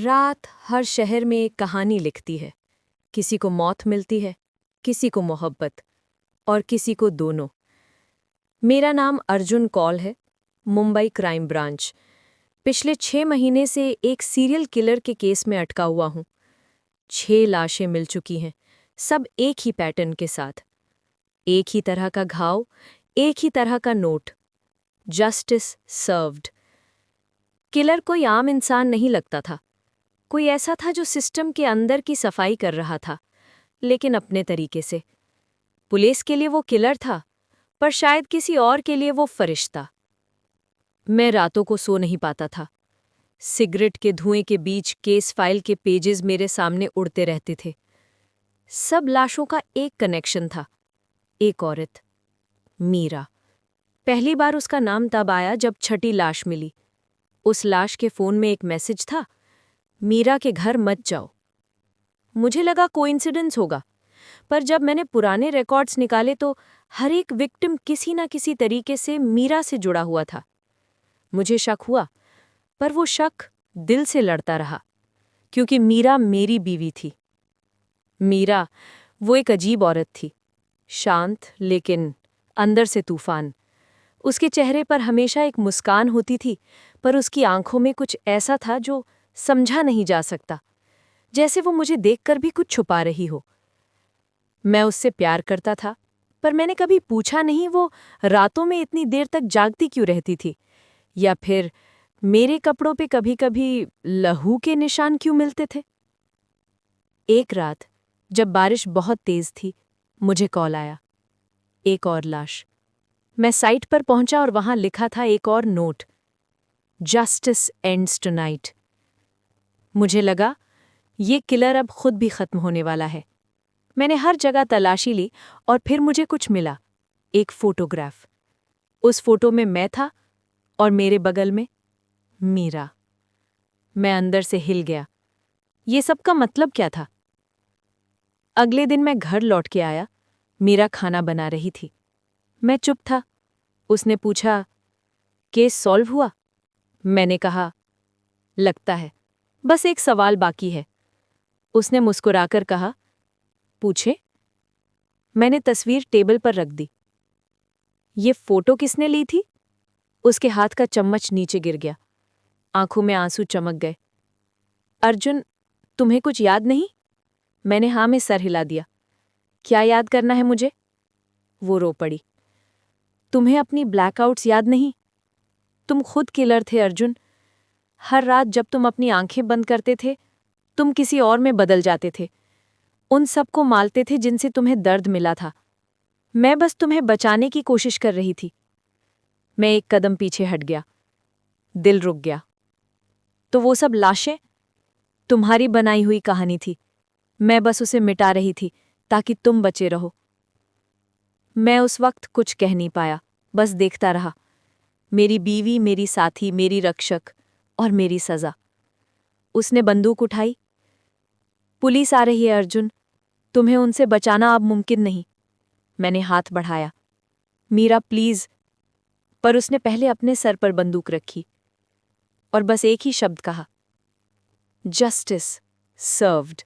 रात हर शहर में एक कहानी लिखती है। किसी को मौत मिलती है, किसी को मोहब्बत और किसी को दोनों। मेरा नाम अर्जुन कौल है, मुंबई क्राइम ब्रांच। पिछले 6 महीने से एक सीरियल किलर के केस में अटका हुआ हूं। 6 लाशें मिल चुकी हैं, सब एक ही पैटर्न के साथ। एक ही तरह का घाव, एक ही तरह का नोट। Justice served. किलर कोई आम इंसान नहीं लगता था। कोई ऐसा था जो सिस्टम के अंदर की सफाई कर रहा था, लेकिन अपने तरीके से। पुलिस के लिए वो किलर था, पर शायद किसी और के लिए वो फरिश्ता। मैं रातों को सो नहीं पाता था। सिगरेट के धुएं के बीच केस फाइल के पेजेस मेरे सामने उड़ते रहते थे। सब लाशों का एक कनेक्शन था, एक औरत, मीरा। पहली बार उसका नाम तब आया जब छठी लाश मिली। उस लाश के फोन में एक मैसेज था, मीरा के घर मत जाओ। मुझे लगा कोइंसिडेंस होगा, पर जब मैंने पुराने रिकॉर्ड्स निकाले तो हर एक विक्टिम किसी न किसी तरीके से मीरा से जुड़ा हुआ था। मुझे शक हुआ, पर वो शक दिल से लड़ता रहा, क्योंकि मीरा मेरी बीवी थी। मीरा वो एक अजीब औरत थी, शांत लेकिन अंदर से तूफान। उसके चेहरे पर हमेशा एक मुस्कान होती थी, पर उसकी आंखों में कुछ ऐसा था जो समझा नहीं जा सकता, जैसे वो मुझे देखकर भी कुछ छुपा रही हो। मैं उससे प्यार करता था, पर मैंने कभी पूछा नहीं वो रातों में इतनी देर तक जागती क्यों रहती थी, या फिर मेरे कपड़ों पे कभी-कभी लहू के निशान क्यों मिलते थे। एक रात जब बारिश बहुत तेज थी, मुझे कॉल आया। एक और लाश। मैं साइट पर पहुंचा और वहां लिखा था एक और नोट, जस्टिस एंड्स टुनाइट। मुझे लगा ये किलर अब खुद भी खत्म होने वाला है। मैंने हर जगह तलाशी ली और फिर मुझे कुछ मिला, एक फोटोग्राफ। उस फोटो में मैं था और मेरे बगल में मीरा। मैं अंदर से हिल गया। ये सब का मतलब क्या था? अगले दिन मैं घर लौट के आया। मीरा खाना बना रही थी। मैं चुप था। उसने पूछा, केस सॉल्व हुआ? मैंने कहा, लगता है, बस एक सवाल बाकी है। उसने मुस्कुराकर कहा, पूछे? मैंने तस्वीर टेबल पर रख दी। ये फोटो किसने ली थी? उसके हाथ का चम्मच नीचे गिर गया। आंखों में आंसू चमक गए। अर्जुन, तुम्हें कुछ याद नहीं? मैंने हाँ में सर हिला दिया। क्या याद करना है मुझे? वो रो पड़ी। तुम्हें अपनी ब्लैकआउट्स याद नहीं? तुम खुद किलर थे अर्जुन। हर रात जब तुम अपनी आंखें बंद करते थे, तुम किसी और में बदल जाते थे। उन सबको मारते थे जिनसे तुम्हें दर्द मिला था। मैं बस तुम्हें बचाने की कोशिश कर रही थी। मैं एक कदम पीछे हट गया। दिल रुक गया। तो वो सब लाशें तुम्हारी बनाई हुई कहानी थी। मैं बस उसे मिटा रही थी ताकि तुम बचे रहो। मैं उस वक्त कुछ कह नहीं पाया, बस देखता रहा। मेरी बीवी, मेरी साथी, मेरी रक्षक और मेरी सजा। उसने बंदूक उठाई। पुलिस आ रही है अर्जुन, तुम्हें उनसे बचाना अब मुमकिन नहीं। मैंने हाथ बढ़ाया, मीरा प्लीज। पर उसने पहले अपने सर पर बंदूक रखी और बस एक ही शब्द कहा, जस्टिस सर्व्ड।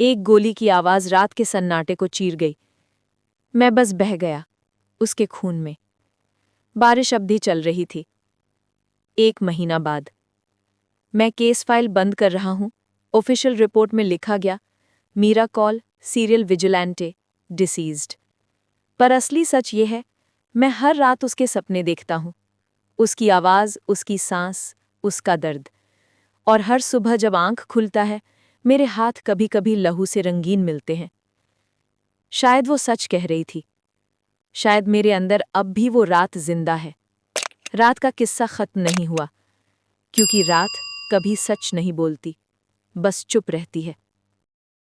एक गोली की आवाज रात के सन्नाटे को चीर गई। मैं बस बह गया उसके खून में। बारिश अब भी चल रही थी। 1 महीना बाद मैं केस फाइल बंद कर रहा हूं। ऑफिशियल रिपोर्ट में लिखा गया, Meera Kaul, serial vigilante, deceased. पर असली सच ये है, मैं हर रात उसके सपने देखता हूं। उसकी आवाज, उसकी सांस, उसका दर्द। और हर सुबह जब आंख खुलता है, मेरे हाथ कभी-कभी लहू से रंगीन मिलते हैं। शायद वो सच कह रही थी। शायद मेरे अंदर अब भी वो रात जिंदा है। रात का किस्सा खत्म नहीं हुआ, क्योंकि रात कभी सच नहीं बोलती, बस चुप रहती है।